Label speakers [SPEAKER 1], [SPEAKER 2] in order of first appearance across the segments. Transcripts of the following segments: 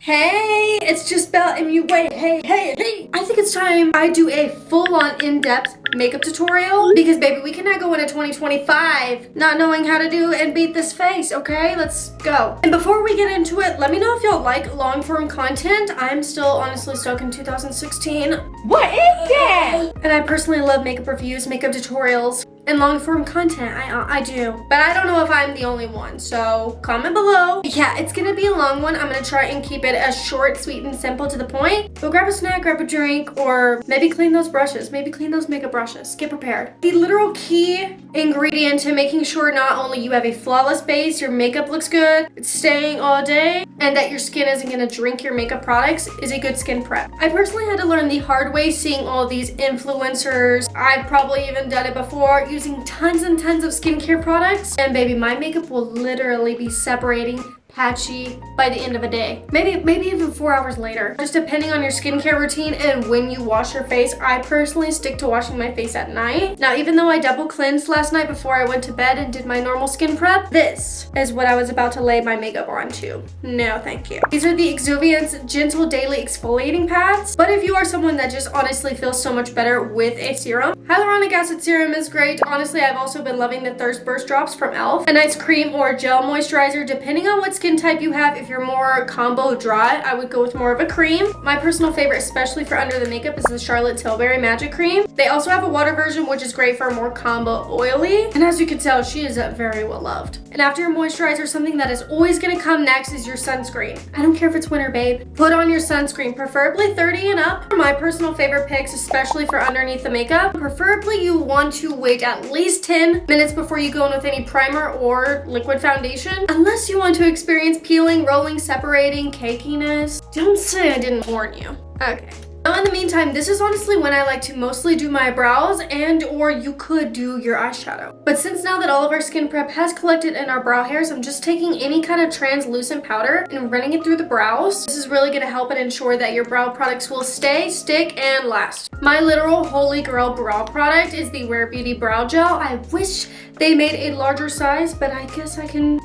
[SPEAKER 1] Hey, it's just BelMua. Hey. I think it's time I do a full-on in-depth makeup tutorial because, baby, we cannot go into 2025 not knowing how to do and beat this face, okay? Let's go. And before we get into it, let me know if y'all like long-form content. I'm still honestly stuck in 2016.
[SPEAKER 2] What is that?
[SPEAKER 1] And I personally love makeup reviews, makeup tutorials, and long-form content. I do. But I don't know if I'm the only one, so comment below. Yeah, it's gonna be a long one. I'm gonna try and keep it as short, sweet, and simple to the point. Go grab a snack, grab a drink, or maybe clean those brushes. Maybe clean those makeup brushes. Get prepared. The literal key ingredient to making sure not only you have a flawless base, your makeup looks good, it's staying all day, and that your skin isn't gonna drink your makeup products is a good skin prep. I personally had to learn the hard way seeing all these influencers. I've probably even done it before, using tons and tons of skincare products, and baby, my makeup will literally be separating patchy by the end of a day. Maybe even 4 hours later. Just depending on your skincare routine and when you wash your face. I personally stick to washing my face at night. Now, even though I double cleansed last night before I went to bed and did my normal skin prep, this is what I was about to lay my makeup onto. No, thank you. These are the Exfoliating Gentle Daily Exfoliating Pads. But if you are someone that just honestly feels so much better with a serum, hyaluronic acid serum is great. Honestly, I've also been loving the Thirst Burst drops from e.l.f. A nice cream or gel moisturizer, depending on what skin type you have. If you're more combo dry, I would go with more of a cream. My personal favorite, especially for under the makeup, is the Charlotte Tilbury Magic Cream. They also have a water version, which is great for more combo oily. And as you can tell, she is very well loved. And after your moisturizer, something that is always gonna come next is your sunscreen. I don't care if it's winter, babe. Put on your sunscreen, preferably 30 and up. My personal favorite picks, especially for underneath the makeup. Preferably you want to wait at least 10 minutes before you go in with any primer or liquid foundation, unless you want to experience peeling, rolling, separating, cakiness. Don't say I didn't warn you. Okay. Now, in the meantime, this is honestly when I like to mostly do my brows and or you could do your eyeshadow. But since now that all of our skin prep has collected in our brow hairs, I'm just taking any kind of translucent powder and running it through the brows. This is really going to help and ensure that your brow products will stay, stick, and last. My literal holy grail brow product is the Rare Beauty Brow Gel. I wish they made a larger size, but I guess I can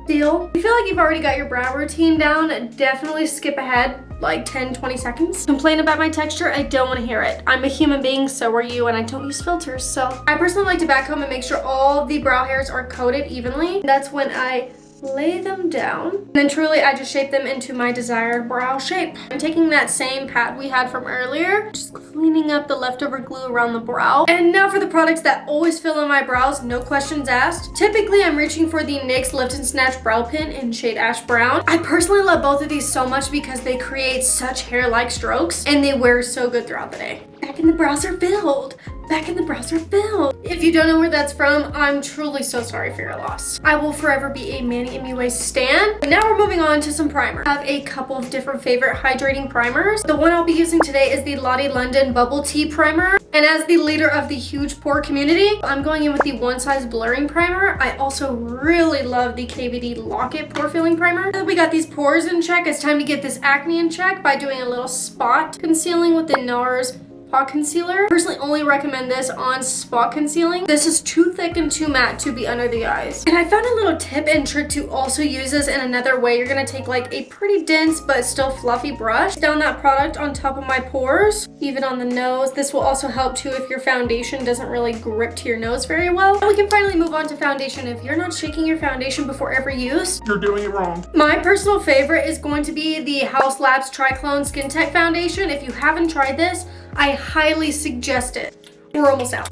[SPEAKER 1] deal. If you feel like you've already got your brow routine down, definitely skip ahead like 10-20 seconds. Complain about my texture, I don't want to hear it. I'm a human being, so are you, and I don't use filters, so. I personally like to back comb and make sure all the brow hairs are coated evenly. That's when I lay them down. And then truly, I just shape them into my desired brow shape. I'm taking that same pad we had from earlier, just cleaning up the leftover glue around the brow. And now for the products that always fill in my brows, no questions asked. Typically, I'm reaching for the NYX Lift and Snatch Brow Pen in shade Ash Brown. I personally love both of these so much because they create such hair-like strokes and they wear so good throughout the day. Back in the brows are filled. Back in the brows are filled. If you don't know where that's from, I'm truly so sorry for your loss. I will forever be a Manny MUA stan. But now we're moving on to some primer. I have a couple of different favorite hydrating primers. The one I'll be using today is the Lottie London Bubble Tea Primer. And as the leader of the huge pore community, I'm going in with the One Size Blurring Primer. I also really love the KVD Lock-It Pore Filling Primer. Now that we got these pores in check, it's time to get this acne in check by doing a little spot concealing with the NARS Pot Concealer. Personally only recommend this on spot concealing. This is too thick and too matte to be under the eyes. And I found a little tip and trick to also use this in another way. You're gonna take like a pretty dense but still fluffy brush down that product on top of my pores, even on the nose. This will also help too if your foundation doesn't really grip to your nose very well. And we can finally move on to foundation. If you're not shaking your foundation before every use,
[SPEAKER 2] You're doing it wrong.
[SPEAKER 1] my personal favorite is going to be the House Labs Triclone Skin Tech Foundation. If you haven't tried this, I highly suggest it. We're almost out.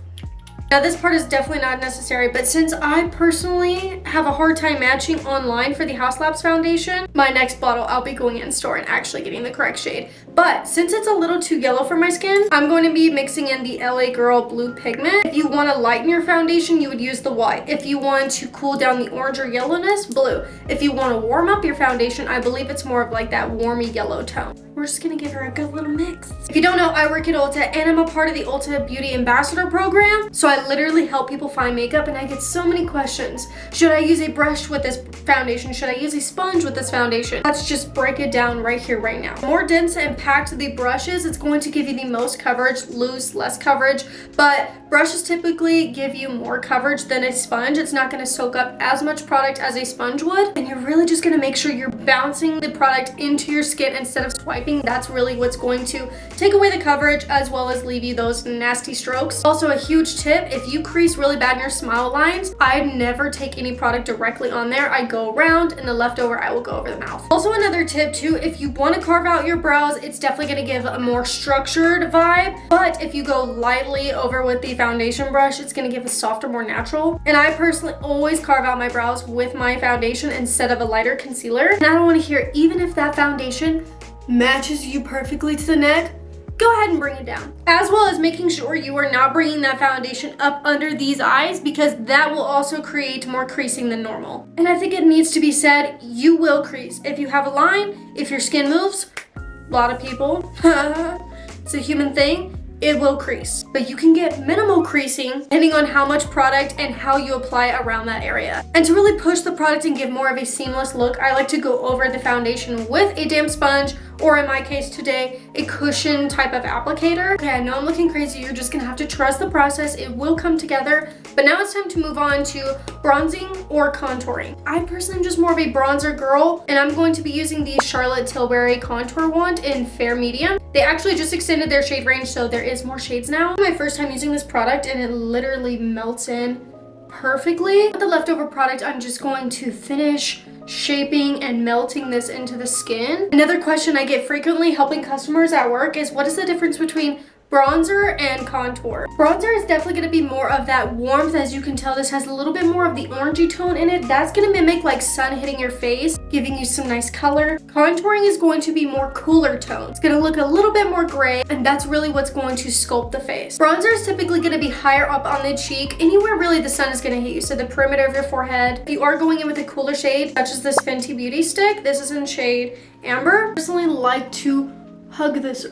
[SPEAKER 1] Now this part is definitely not necessary, but since I personally have a hard time matching online for the House Labs foundation, my next bottle I'll be going in store and actually getting the correct shade. But since it's a little too yellow for my skin, I'm going to be mixing in the LA Girl Blue Pigment. If you want to lighten your foundation, you would use the white. If you want to cool down the orange or yellowness, blue. If you want to warm up your foundation, I believe it's more of like that warmy yellow tone. we're just gonna give her a good little mix. If you don't know, I work at Ulta and I'm a part of the Ulta Beauty Ambassador program. So I literally help people find makeup and I get so many questions. Should I use a brush with this foundation? Should I use a sponge with this foundation? Let's just break it down right here, right now. The more dense and packed the brush is, it's going to give you the most coverage. Loose, less coverage, but brushes typically give you more coverage than a sponge. It's not gonna soak up as much product as a sponge would. And you're really just gonna make sure you're bouncing the product into your skin instead of swiping. That's really what's going to take away the coverage as well as leave you those nasty strokes. Also a huge tip, if you crease really bad in your smile lines, I never take any product directly on there. I go around and the leftover I will go over the mouth. Also another tip too, if you want to carve out your brows, it's definitely going to give a more structured vibe. But if you go lightly over with the foundation brush, it's going to give a softer, more natural. And I personally always carve out my brows with my foundation instead of a lighter concealer. And I don't want to hear, even if that foundation matches you perfectly to the neck, go ahead and bring it down. As well as making sure you are not bringing that foundation up under these eyes, because that will also create more creasing than normal. And I think it needs to be said, you will crease. If you have a line, if your skin moves, a lot of people, it's a human thing, it will crease. But you can get minimal creasing depending on how much product and how you apply around that area. And to really push the product and give more of a seamless look, I like to go over the foundation with a damp sponge, or in my case today, a cushion type of applicator. Okay, I know I'm looking crazy. You're just gonna have to trust the process. It will come together. But now it's time to move on to bronzing or contouring. I personally am just more of a bronzer girl, and I'm going to be using the Charlotte Tilbury contour wand in fair medium. They actually just extended their shade range, so there is more shades now. My first time using this product, and it literally melts in perfectly. With the leftover product, I'm just going to finish shaping and melting this into the skin. Another question I get frequently helping customers at work is, what is the difference between bronzer and contour? Bronzer is definitely going to be more of that warmth. As you can tell, this has a little bit more of the orangey tone in it. That's going to mimic like sun hitting your face, giving you some nice color. Contouring is going to be more cooler tones. It's going to look a little bit more gray, and that's really what's going to sculpt the face. Bronzer is typically going to be higher up on the cheek, anywhere really the sun is going to hit you, so the perimeter of your forehead. If you are going in with a cooler shade, such as this Fenty Beauty stick, this is in shade Amber. I personally like to hug this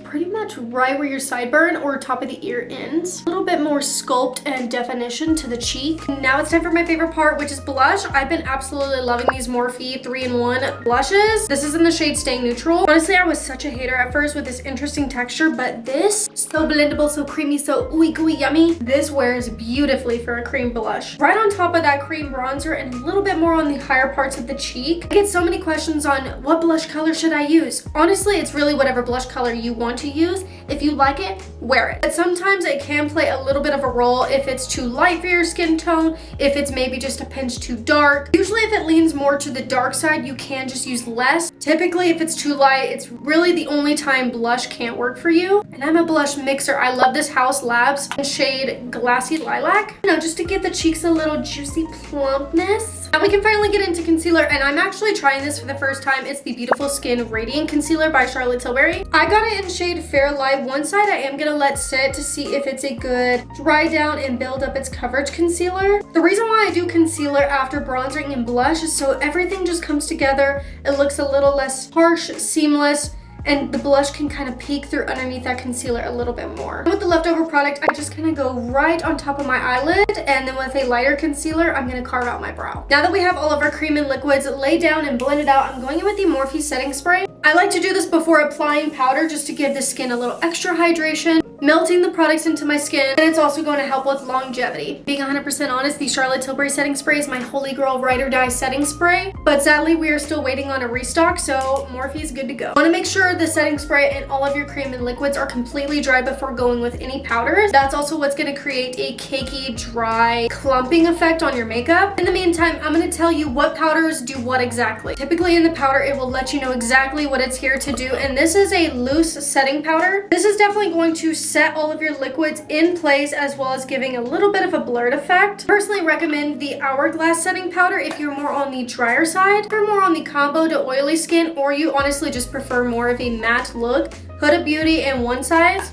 [SPEAKER 1] pretty much right where your sideburn or top of the ear ends. A little bit more sculpt and definition to the cheek. Now it's time for my favorite part, which is blush. I've been absolutely loving these Morphe 3-in-1 blushes. This is in the shade Stay Neutral. Honestly, I was such a hater at first with this interesting texture, but this, so blendable, so creamy, so ooey gooey yummy. This wears beautifully for a cream blush. Right on top of that cream bronzer and a little bit more on the higher parts of the cheek. I get so many questions on what blush color should I use. Honestly, it's really whatever blush color you want to use. If you like it, wear it. But sometimes it can play a little bit of a role if it's too light for your skin tone, if it's maybe just a pinch too dark. Usually if it leans more to the dark side, you can just use less. Typically if it's too light, it's really the only time blush can't work for you. And I'm a blush mixer. I love this House Labs in shade Glassy Lilac. You know, just to give the cheeks a little juicy plumpness. Now we can finally get into concealer, and I'm actually trying this for the first time. It's the Beautiful Skin Radiant Concealer by Charlotte Tilbury. I got it in shade Fair Light. One side I am gonna let sit to see if it's a good dry down and build up its coverage concealer. The reason why I do concealer after bronzing and blush is so everything just comes together. It looks a little less harsh, seamless, and the blush can kind of peek through underneath that concealer a little bit more. With the leftover product, I just kind of go right on top of my eyelid, and then with a lighter concealer, I'm gonna carve out my brow. Now that we have all of our cream and liquids laid down and blended out, I'm going in with the Morphe setting spray. I like to do this before applying powder just to give the skin a little extra hydration, melting the products into my skin, and it's also going to help with longevity. Being 100% honest, the Charlotte Tilbury setting spray is my holy grail ride or die setting spray, but sadly we are still waiting on a restock, so Morphe is good to go. Want to make sure the setting spray and all of your cream and liquids are completely dry before going with any powders. That's also what's going to create a cakey, dry, clumping effect on your makeup. In the meantime, I'm going to tell you what powders do what exactly. Typically in the powder, it will let you know exactly what it's here to do, and this is a loose setting powder. This is definitely going to set all of your liquids in place, as well as giving a little bit of a blurred effect. Personally recommend the Hourglass setting powder if you're more on the drier side, or more on the combo to oily skin, or you honestly just prefer more of a matte look. Huda Beauty in one size,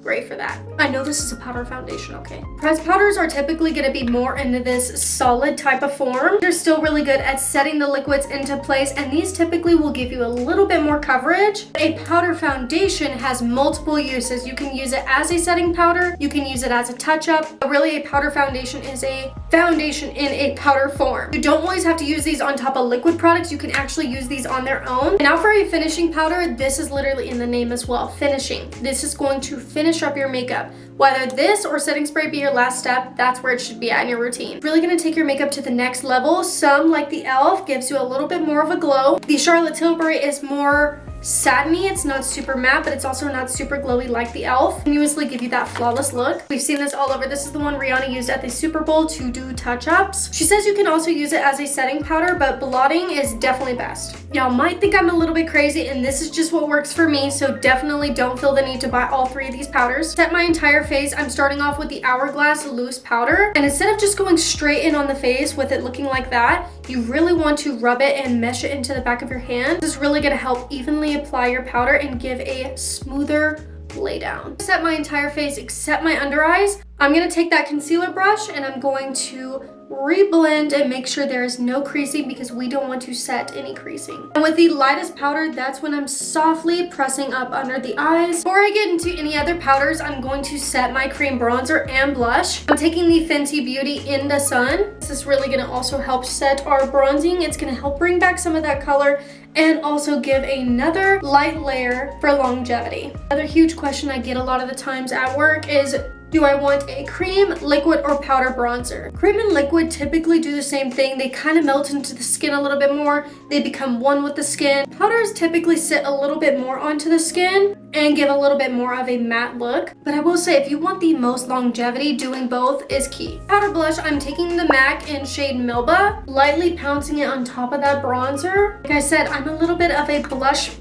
[SPEAKER 1] great for that. I know this is a powder foundation, okay? Pressed powders are typically gonna be more into this solid type of form. They're still really good at setting the liquids into place, and these typically will give you a little bit more coverage. A powder foundation has multiple uses. You can use it as a setting powder, you can use it as a touch-up, but really a powder foundation is a foundation in a powder form. You don't always have to use these on top of liquid products. You can actually use these on their own. And now for a finishing powder, this is literally in the name as well, finishing. This is going to finish up your makeup. Whether this or setting spray be your last step, that's where it should be at in your routine. It's really gonna take your makeup to the next level. Some, like the e.l.f., gives you a little bit more of a glow. The Charlotte Tilbury is more satiny. It's not super matte, but it's also not super glowy like the e.l.f. Continuously give you that flawless look. We've seen this all over. This is the one Rihanna used at the Super Bowl to do touch-ups. She says you can also use it as a setting powder, but blotting is definitely best. Y'all might think I'm a little bit crazy, and this is just what works for me, so definitely don't feel the need to buy all 3 of these powders. Set my entire face. I'm starting off with the Hourglass loose powder, and instead of just going straight in on the face with it looking like that, you really want to rub it and mesh it into the back of your hand. This is really going to help evenly apply your powder and give a smoother lay down. Set my entire face except my under eyes. I'm going to take that concealer brush and I'm going to reblend and make sure there is no creasing because we don't want to set any creasing. And with the lightest powder, that's when I'm softly pressing up under the eyes. Before I get into any other powders, I'm going to set my cream bronzer and blush. I'm taking the Fenty Beauty In the Sun. This is really going to also help set our bronzing. It's going to help bring back some of that color and also give another light layer for longevity. Another huge question I get a lot of the times at work is, do I want a cream, liquid, or powder bronzer? Cream and liquid typically do the same thing. They kind of melt into the skin a little bit more. They become one with the skin. Powders typically sit a little bit more onto the skin and give a little bit more of a matte look. But I will say, if you want the most longevity, doing both is key. Powder blush, I'm taking the MAC in shade Melba, lightly pouncing it on top of that bronzer. Like I said, I'm a little bit of a blush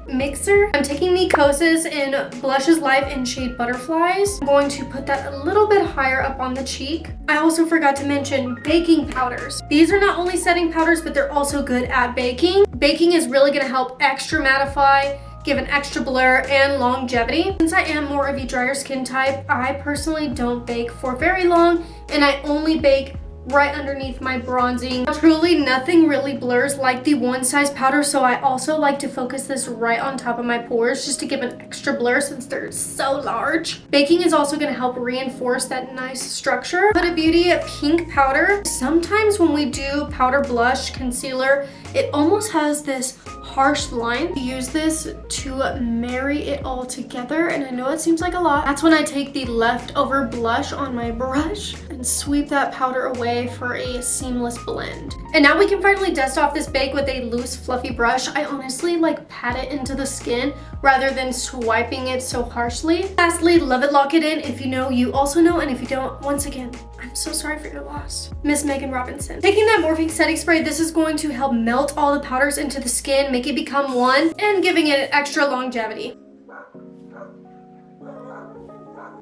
[SPEAKER 1] mixer. I'm taking the Kosas in Blushes Live in shade Butterflies. I'm going to put that a little bit higher up on the cheek. I also forgot to mention baking powders. These are not only setting powders, but they're also good at baking. Baking is really going to help extra mattify, give an extra blur and longevity. Since I am more of a drier skin type, I personally don't bake for very long, and I only bake right underneath my bronzing. Truly nothing really blurs like the one size powder, so I also like to focus this right on top of my pores just to give an extra blur since they're so large. Baking is also going to help reinforce that nice structure. Huda Beauty pink powder. Sometimes when we do powder, blush, concealer, it almost has this harsh line. Use this to marry it all together, and I know it seems like a lot. That's when I take the leftover blush on my brush and sweep that powder away for a seamless blend. And now we can finally dust off this bake with a loose fluffy brush. I honestly like pat it into the skin rather than swiping it so harshly. Lastly, Love It Lock It In. If you know, you also know, and if you don't, once again, I'm so sorry for your loss. Miss Megan Robinson. Taking that morphing setting spray, this is going to help melt all the powders into the skin, make it become one, and giving it extra longevity.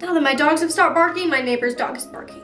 [SPEAKER 1] Now that my dogs have stopped barking, my neighbor's dog is barking.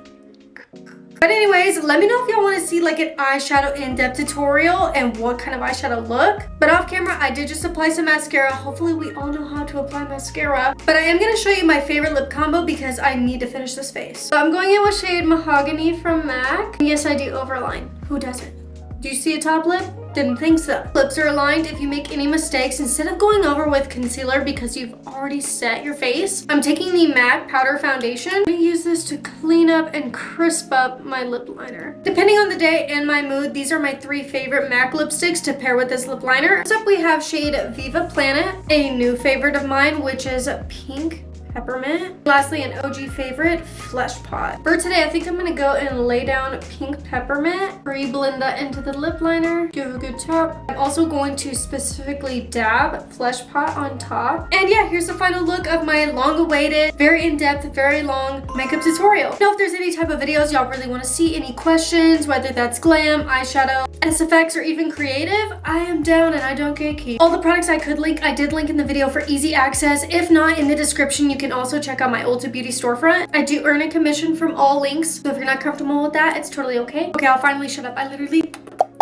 [SPEAKER 1] But anyways, let me know if y'all want to see like an eyeshadow in-depth tutorial and what kind of eyeshadow look. But off camera, I did just apply some mascara. Hopefully we all know how to apply mascara. But I am going to show you my favorite lip combo because I need to finish this face. So I'm going in with shade Mahogany from MAC. Yes, I do overline. Who doesn't? Do you see a top lip? Didn't think so. Lips are aligned. If you make any mistakes, instead of going over with concealer because you've already set your face, I'm taking the MAC powder foundation. I'm gonna use this to clean up and crisp up my lip liner. Depending on the day and my mood, these are my 3 favorite MAC lipsticks to pair with this lip liner. Next up, we have shade Viva Planet, a new favorite of mine, which is pink peppermint. Lastly, an OG favorite, Fleshpot. For today, I think I'm gonna go and lay down pink peppermint, re-blend that into the lip liner, give a good top. I'm also going to specifically dab Fleshpot on top. And yeah, here's the final look of my long-awaited, very in-depth, very long makeup tutorial. Know if there's any type of videos y'all really want to see, any questions, whether that's glam, eyeshadow, SFX, or even creative, I am down and I don't gatekeep. All the products I could link, I did link in the video for easy access. If not, in the description, you can also check out my Ulta Beauty storefront. I do earn a commission from all links, so if you're not comfortable with that, it's totally okay. Okay, I'll finally shut up. I literally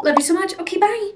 [SPEAKER 1] love you so much. Okay, bye.